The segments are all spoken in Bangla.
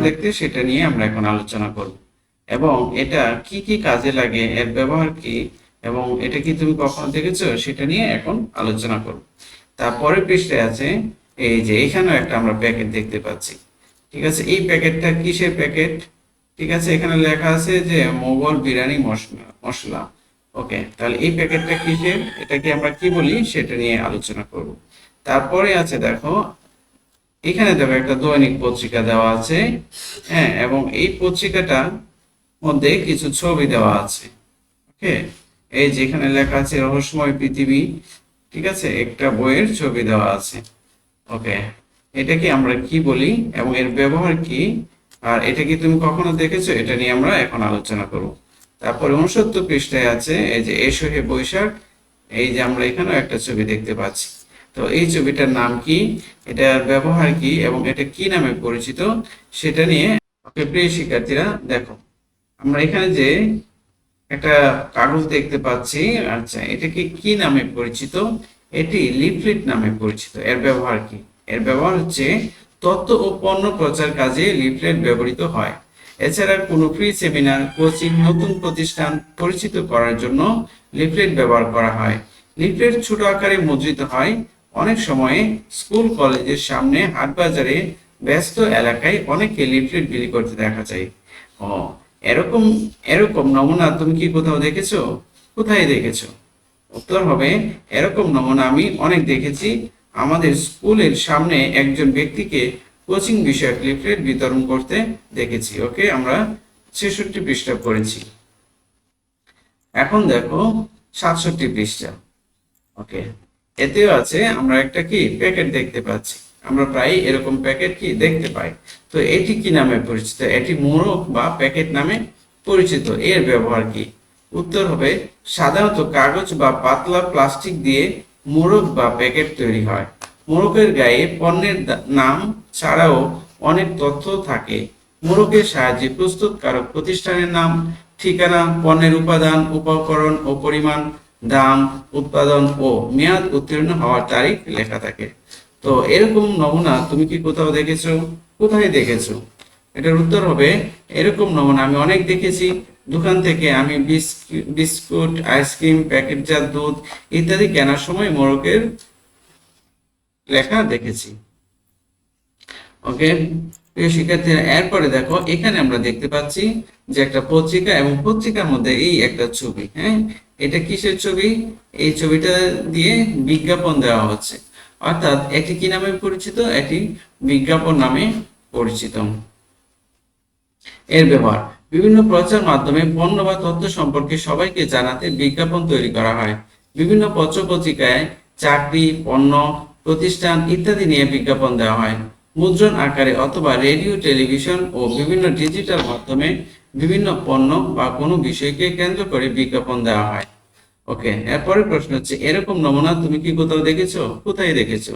দেখতে সেটা নিয়ে আমরা এখন আলোচনা করব এবং এটা কি কি কাজে লাগে, এর ব্যবহার কি, এবং এটা কি তুমি কখনো দেখেছো সেটা নিয়ে এখন আলোচনা করব। তারপরে পৃষ্ঠায় আছে এই যে এখানেও একটা আমরা প্যাকেট দেখতে পাচ্ছি। ঠিক আছে, এই প্যাকেটটা কিসের প্যাকেট? ঠিক আছে, এখানে লেখা আছে যে মোগল বিরিয়ানি মশলা। ওকে, তাহলে এই প্যাকেটটা কিসের, এটা কি আমরা কি বলি সেটা নিয়ে আলোচনা করব। তারপরে আছে দেখো, এখানে দেখো একটা দৈনিক পত্রিকা দেওয়া আছে, হ্যাঁ, এবং এই পত্রিকাটার মধ্যে কিছু ছবি দেওয়া আছে। ওকে, এই যেখানে লেখা আছে রহস্যময় পৃথিবী। ঠিক আছে, একটা বইয়ের ছবি দেওয়া আছে। ওকে, এটাকে আমরা কি বলি এবং এর ব্যবহার কি, আর এটা কি তুমি কখনো দেখেছো, এটা নিয়ে আমরা এখন আলোচনা করব। তারপরে 69 পৃষ্ঠায় আছে এই যে এসো হে বৈশাখ। এই যে আমরা এখানেও একটা ছবি দেখতে পাচ্ছি। তো এই ছবিটার নাম কি, এটার ব্যবহার কি এবং এটা কি নামে পরিচিত সেটা নিয়ে। ওকে প্রিয় শিক্ষার্থীরা, দেখো আমরা এখানে যে একটা কাগজ দেখতে পাচ্ছি, আচ্ছা এটাকে কি নামে পরিচিত? এটি লিফলেট নামে পরিচিত। এর ব্যবহার কি? এর ব্যবহার হচ্ছে তথ্য ও পণ্য প্রচার কাজে লিফলেট ব্যবহৃত হয়। এছাড়া কোনো ফ্রি সেমিনার, কোচিং, নতুন প্রতিষ্ঠান পরিচিত করার জন্য লিফলেট ব্যবহার করা হয়। লিফলেট ছোট আকারে মুদ্রিত হয়। অনেক সময়ে স্কুল কলেজের সামনে, হাট বাজারে, ব্যস্ত এলাকায় অনেকে লিফলেট বিলি করতে দেখা যায়। ও, এরকম এরকম নমুনা তুমি কি কোথাও দেখেছো? কোথায় দেখেছো? উত্তর হবে এরকম নমুনা আমি অনেক দেখেছি। আমাদের স্কুলের সামনে একজন ব্যক্তিকে কোচিং বিষয়ক লিফলেট বিতরণ করতে দেখেছি। ওকে, আমরা 66 পৃষ্ঠা পড়েছি। এখন দেখো 67 পৃষ্ঠা। ওকে, এতেও আছে আমরা একটা কি প্যাকেট দেখতে পাচ্ছি। আমরা প্রায় এরকম প্যাকেট কি দেখতে পাই। তো এটি কি নামে পরিচিত? এটি মোড়ক বা প্যাকেট নামে পরিচিত। এর ব্যবহার কি? উত্তর হবে সাধারণত কাগজ বা পাতলা প্লাস্টিক দিয়ে মোড়ক বা প্যাকেট তৈরি হয়। মোড়কের গায়ে পণ্যের নাম ছাড়াও অনেক তথ্য থাকে। মোড়কের সাহায্যে প্রস্তুতকারক প্রতিষ্ঠানের নাম, ঠিকানা, পণ্যের উপাদান, উপকরণ ও পরিমাণ, দাম, উৎপাদন ও মেয়াদ উত্তীর্ণ হওয়ার তারিখ লেখা থাকে। তো এরকম নমুনা তুমি কি কোথাও দেখেছো? কোথায় দেখেছো? এটার উত্তর হবে এরকম নমুনা আমি অনেক দেখেছি। দোকান থেকে আমি বিস্কুট, আইসক্রিম, প্যাকেটজাত দুধ ইত্যাদি কেনার সময় মোড়কের লেখা দেখেছি। ওকে প্রিয় শিক্ষার্থীরা, এরপরে দেখো এখানে আমরা দেখতে পাচ্ছি যে একটা পত্রিকা এবং পত্রিকার মধ্যে এই একটা ছবি। হ্যাঁ, এটা কিসের ছবি? এই ছবিটা দিয়ে বিজ্ঞাপন দেওয়া হচ্ছে, অর্থাৎ এটি কি নামে পরিচিত? এটি বিজ্ঞাপন নামে পরিচিত। এর ব্যবহার বিভিন্ন প্রচার মাধ্যমে পণ্য বা তথ্য সম্পর্কে সবাইকে জানাতে বিজ্ঞাপন তৈরি করা হয়। বিভিন্ন পত্র পত্রিকায় চাকরি, পণ্য, প্রতিষ্ঠান ইত্যাদি নিয়ে বিজ্ঞাপন দেওয়া হয়। মুদ্রণ আকারে অথবা রেডিও, টেলিভিশন ও বিভিন্ন ডিজিটাল মাধ্যমে বিভিন্ন পণ্য বা কোনো বিষয়কে কেন্দ্র করে বিজ্ঞাপন দেওয়া হয়। ওকে, এরপরে প্রশ্ন হচ্ছে এরকম নমুনা তুমি কি কোথাও দেখেছো? কোথায় দেখেছো?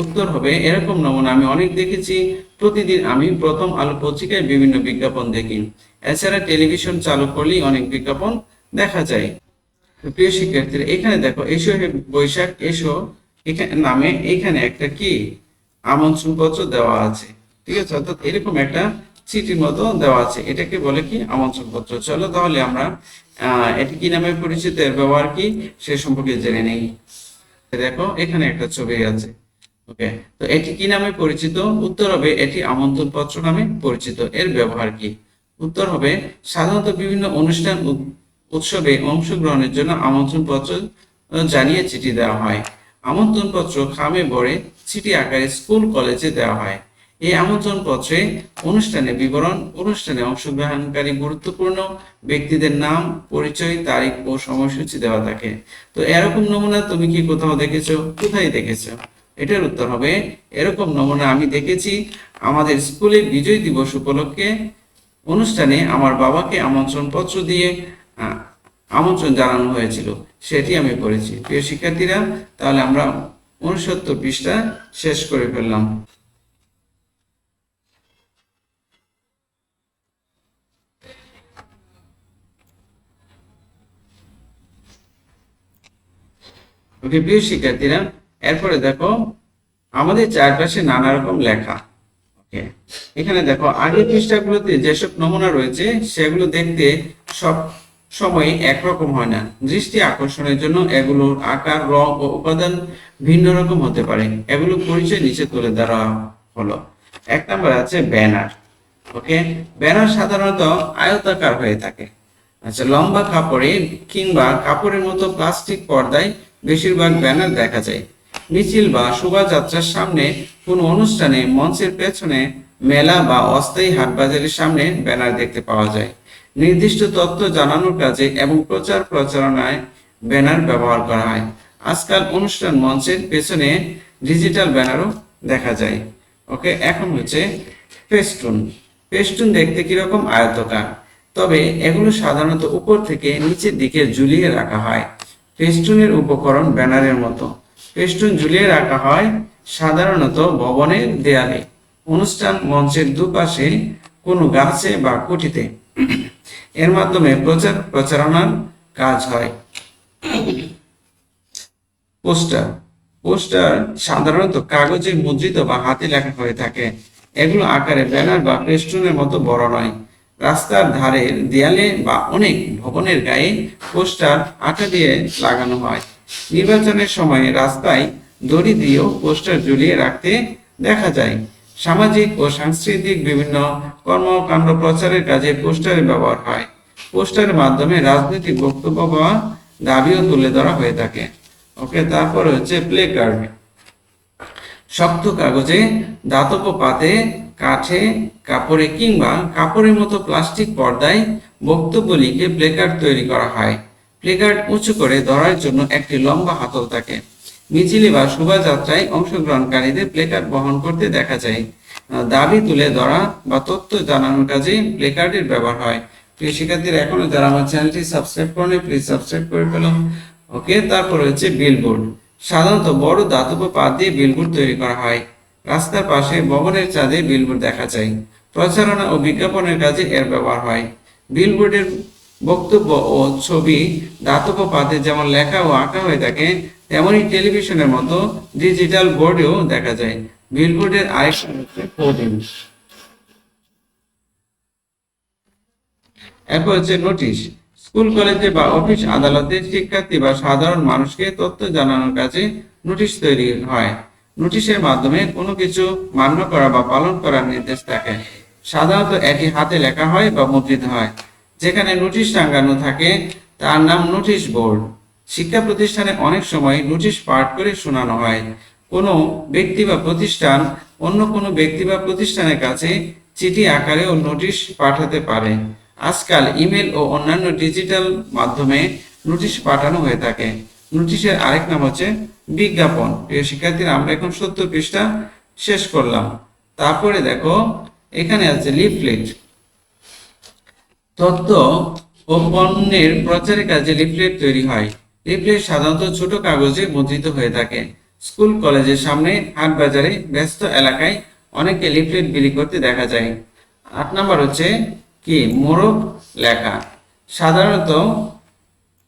উত্তর হবে এরকম নমুনা আমি অনেক দেখেছি। প্রতিদিন আমি প্রথম আলো পত্রিকায় বিভিন্ন বিজ্ঞাপন দেখি। এছাড়া টেলিভিশন চালু করলেই অনেক বিজ্ঞাপন দেখা যায়। প্রিয় শিক্ষার্থীরা, এখানে দেখো এসো হে বৈশাখ এসো এখানে নামে এখানে একটা কি আমন্ত্রণ পত্র দেওয়া আছে। ঠিক আছে, অর্থাৎ এরকম একটা চিঠির মতো দেওয়া আছে। এটাকে বলে কি আমন্ত্রণ পত্র। চলো তাহলে আমরা এটি কি নামে পরিচিত, এর ব্যবহার কি সে সম্পর্কে জেনে নেই। দেখো এখানে একটা ছবি আছে। ওকে, তো এটি কি নামে পরিচিত? উত্তর হবে এটি আমন্ত্রণ পত্র নামে পরিচিত। এর ব্যবহার কি? উত্তর হবে সাধারণত বিভিন্ন অনুষ্ঠান, উৎসবে অংশগ্রহণের জন্য আমন্ত্রণ পত্র জানিয়ে চিঠি দেওয়া হয়। আমন্ত্রণ পত্র খামে ভরে চিঠি আকারে স্কুল কলেজে দেওয়া হয়। এই আমন্ত্রণ পত্রে অনুষ্ঠানের বিবরণ, অনুষ্ঠানে অংশগ্রহণকারী গুরুত্বপূর্ণ ব্যক্তিদের নাম, পরিচয়, তারিখ ও সময়সূচি দেওয়া থাকে। তো এরকম নমুনা তুমি কি কোথাও দেখেছো? কোথায় দেখেছো? এটার উত্তর হবে এরকম নমুনা আমি দেখেছি আমাদের স্কুলে বিজয় দিবস উপলক্ষে অনুষ্ঠানে আমার বাবাকে আমন্ত্রণ পত্র দিয়ে আমন্ত্রণ জানানো হয়েছিল, সেটি আমি পড়েছি। প্রিয় শিক্ষার্থীরা, তাহলে আমরা 69 পৃষ্ঠা শেষ করে ফেললাম। ওকে প্রিয় শিক্ষার্থীরা, এরপরে দেখো আমাদের চারপাশে নানা রকম লেখা। ওকে, এখানে দেখো আগের পৃষ্ঠাগুলোতে যেসব নমুনা রয়েছে সেগুলো দেখতে সব সময় একরকম হয় না। দৃষ্টি আকর্ষণের জন্য এগুলোর আকার, রং ও উপাদান ভিন্ন রকম হতে পারে। এগুলো পরিচয় নিচে তুলে ধরা হলো। এক নম্বর আছে ব্যানার। ওকে, ব্যানার সাধারণত আয়তাকার হয়ে থাকে। আচ্ছা, লম্বা কাপড়ে কিংবা কাপড়ের মতো প্লাস্টিক পর্দায় বেশিরভাগ ব্যানার দেখা যায়। মিছিল বা শোভাযাত্রার সামনে, কোনো অনুষ্ঠানে, মঞ্চের পেছনে, মেলা বা অস্থায়ী হাটবাজারের সামনে ব্যানার দেখতে পাওয়া যায়। নির্দিষ্ট তথ্য জানানোর কাজে এবং প্রচার প্রচারণায় ব্যানার ব্যবহার করা হয়। আজকাল অনুষ্ঠান মঞ্চের পেছনে ডিজিটাল ব্যানারও দেখা যায়। ওকে, এখন হচ্ছে ফেস্টুন। ফেস্টুন দেখতে কিরকম? আয়তাকার, তবে এগুলো সাধারণত উপর থেকে নিচের দিকে ঝুলিয়ে রাখা হয়। ফেস্টুনের উপকরণ ব্যানারের মতো। ফেস্টুন ঝুলিয়ে রাখা হয় সাধারণত ভবনের দেয়ালে, অনুষ্ঠান মঞ্চের দুপাশে, কোনো গাছে বা খুঁটিতে। এর মাধ্যমে প্রচার প্রচারণার কাজ হয়। পোস্টার। পোস্টার সাধারণত কাগজে মুদ্রিত বা হাতে লেখা হয়ে থাকে। এগুলো আকারে ব্যানার বা ফেস্টুনের মতো বড় নয়। রাস্তার ধারের দেয়ালে বা অনেক ভবনের গায়ে পোস্টার আঠা দিয়ে লাগানো হয়। নির্বাচনের সময় রাস্তায় দড়ি দিয়েও পোস্টার ঝুলিয়ে রাখতে দেখা যায়। সামাজিক ও সাংস্কৃতিক বিভিন্ন কর্মকাণ্ড প্রচারের কাজে পোস্টারের ব্যবহার হয়। পোস্টারের মাধ্যমে রাজনৈতিক বক্তব্য বা দাবিও তুলে ধরা হয়ে থাকে। ওকে, তারপরে হচ্ছে প্লে কার্ড। শক্ত কাগজে, ধাতব পাতে, কাঠে, কাপড়ে কিংবা কাপড়ের মতো প্লাস্টিক পর্দায় বক্তব্য লিখে প্লেকার্ড তৈরি করা হয়। প্লেকার্ড উঁচু করে ধরার জন্য একটি লম্বা হাতল থাকে। মিছিলে বা শোভাযাত্রায় অংশগ্রহণকারীদের প্লেকার্ড বহন করতে দেখা যায়। দাবি তুলে ধরা বা তথ্য জানানোর কাজে প্লেকার্ডের ব্যবহার হয়। প্রিয় শিক্ষার্থীরা, এখনো যারা আমার চ্যানেলটি সাবস্ক্রাইব করেনি প্লিজ সাবস্ক্রাইব করে ফেলুন। ওকে, তারপর হচ্ছে বিলবোর্ড। সাধারণত বড় ধাতব পাত দিয়ে বিলবোর্ড তৈরি করা হয়। রাস্তার পাশে, ভবনের ছাদে বিলবোর্ড দেখা যায়। প্রচারণা ও বিজ্ঞাপনের কাজে এর ব্যবহার হয়। বিলবোর্ডের বক্তব্য ও ছবি ধাতব পাতে যেমন লেখা ও আঁকা হয়ে থাকে, তেমনি টেলিভিশনের মতো ডিজিটাল বোর্ডেও দেখা যায়। বিলবোর্ডের আরেকটা হচ্ছে হোর্ডিং। এরপর হচ্ছে নোটিশ। স্কুল, কলেজে বা অফিস আদালতে শিক্ষার্থী বা সাধারণ মানুষকে তথ্য জানানোর কাজে নোটিশ তৈরি হয়। নোটিশের মাধ্যমে কোনো কিছু মান্য করা বা পালন করার নির্দেশ থাকে। সাধারণত এটি হাতে লেখা হয় বা মুদ্রিত হয়। যেখানে নোটিশ টাঙানো থাকে তার নাম নোটিশ বোর্ড। শিক্ষা প্রতিষ্ঠানে অনেক সময় নোটিশ পাঠ করে শোনানো হয়। কোনো ব্যক্তি বা প্রতিষ্ঠান অন্য কোনো ব্যক্তি বা প্রতিষ্ঠানের কাছে চিঠি আকারেও নোটিশ পাঠাতে পারে। আজকাল ইমেল ও অন্যান্য ডিজিটাল মাধ্যমে নোটিশ পাঠানো হয়ে থাকে। নোটিশের আরেক নাম হচ্ছে বিজ্ঞাপন। প্রিয় শিক্ষার্থীরা, আমরা এখন 70 পৃষ্ঠা শেষ করলাম। তারপরে দেখো এখানে আছে লিফলেট। তথ্য ও পণ্যের প্রচারের কাজে লিফলেট তৈরি হয়। লিফলেট সাধারণত ছোট কাগজে মুদ্রিত হয়ে থাকে। স্কুল, কলেজের সামনে, হাট বাজারে, ব্যস্ত এলাকায় অনেকে লিফলেট বিলি করতে দেখা যায়। 8 নম্বর হচ্ছে কি? মোড়ক লেখা। সাধারণত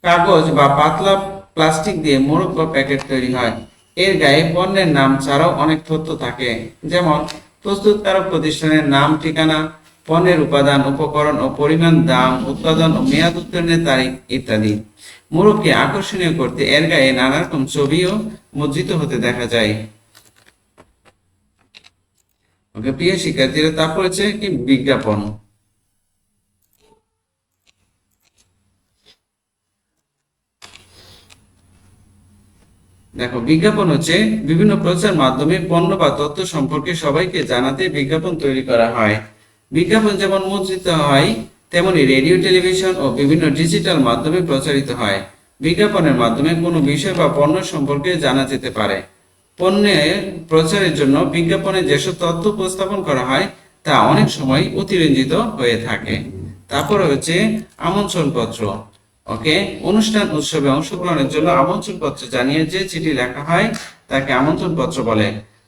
কাগজ বা পাতলা প্লাস্টিক দিয়ে মোড়ক বা প্যাকেট তৈরি হয়। এর গায়ে পণ্যের নাম ছাড়াও অনেক তথ্য থাকে, যেমন প্রস্তুতকারক প্রতিষ্ঠানের নাম, ঠিকানা, পণ্যের উপাদান, উপকরণ ও পরিমাণ, দাম, উৎপাদন ও মেয়াদ উত্তীর্ণের তারিখ ইত্যাদি। মোড়ককে আকর্ষণীয় করতে এর গায়ে নানা রকম ছবিও মুদ্রিত হতে দেখা যায়। ওকে, প্রিয় শিক্ষার্থীরা, তারপর হচ্ছে কি? বিজ্ঞাপন। দেখো, বিজ্ঞাপন হচ্ছে বিভিন্ন প্রচার মাধ্যমে পণ্য বা তথ্য সম্পর্কে সবাইকে জানাতে বিজ্ঞাপন তৈরি করা হয়। বিজ্ঞাপন যেমন মুদ্রিত হয়, তেমনি রেডিও, টেলিভিশন ও বিভিন্ন ডিজিটাল মাধ্যমে প্রচারিত হয়। বিজ্ঞাপনের মাধ্যমে কোনো বিষয় বা পণ্য সম্পর্কে জানা যেতে পারে। পণ্যের প্রচারের জন্য বিজ্ঞাপনে যেসব তথ্য উপস্থাপন করা হয় তা অনেক সময় অতিরঞ্জিত হয়ে থাকে। তারপরে হচ্ছে আমন্ত্রণপত্র। ওকে, অনুষ্ঠান, উৎসবে অংশগ্রহণের জন্য আমন্ত্রণপত্র জানিয়ে যে চিঠি লেখা হয় তাকে আমন্ত্রণপত্র বলে।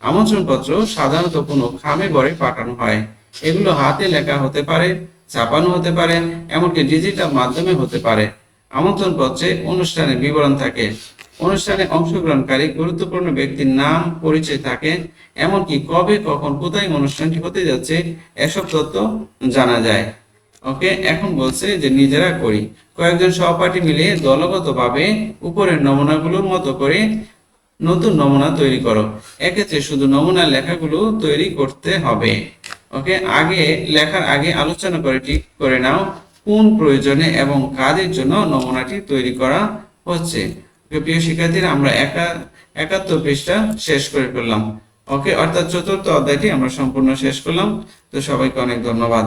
আমন্ত্রণপত্র সাধারণত কোনো খামে ভরে পাঠানো হয়। এগুলো হাতে লেখা হতে পারে, ছাপানো হতে পারে, এমনকি ডিজিটাল মাধ্যমে হতে পারে। আমন্ত্রণপত্রে অনুষ্ঠানের বিবরণ থাকে, অনুষ্ঠানে অংশগ্রহণকারী গুরুত্বপূর্ণ ব্যক্তির নাম পরিচয় থাকে, এমনকি কবে কখন কোথায় অনুষ্ঠানটি হতে যাচ্ছে এসব তথ্য জানা যায়। ওকে, এখন বলছে যে নিজেরা করি। কয়েকজন সহপাঠী মিলে দলগতভাবে উপরের নমুনাগুলোর মতো করে নতুন নমুনা তৈরি করো। এক্ষেত্রে শুধু নমুনার লেখাগুলো তৈরি করতে হবে। ওকে, লেখার আগে আলোচনা করে ঠিক করে নাও কোন প্রয়োজনে এবং কাদের জন্য নমুনাটি তৈরি করা হচ্ছে। প্রিয় শিক্ষার্থীরা, আমরা 71 পৃষ্ঠা শেষ করে ফেললাম। ওকে, অর্থাৎ চতুর্থ অধ্যায়টি আমরা সম্পূর্ণ শেষ করলাম। তো সবাইকে অনেক ধন্যবাদ।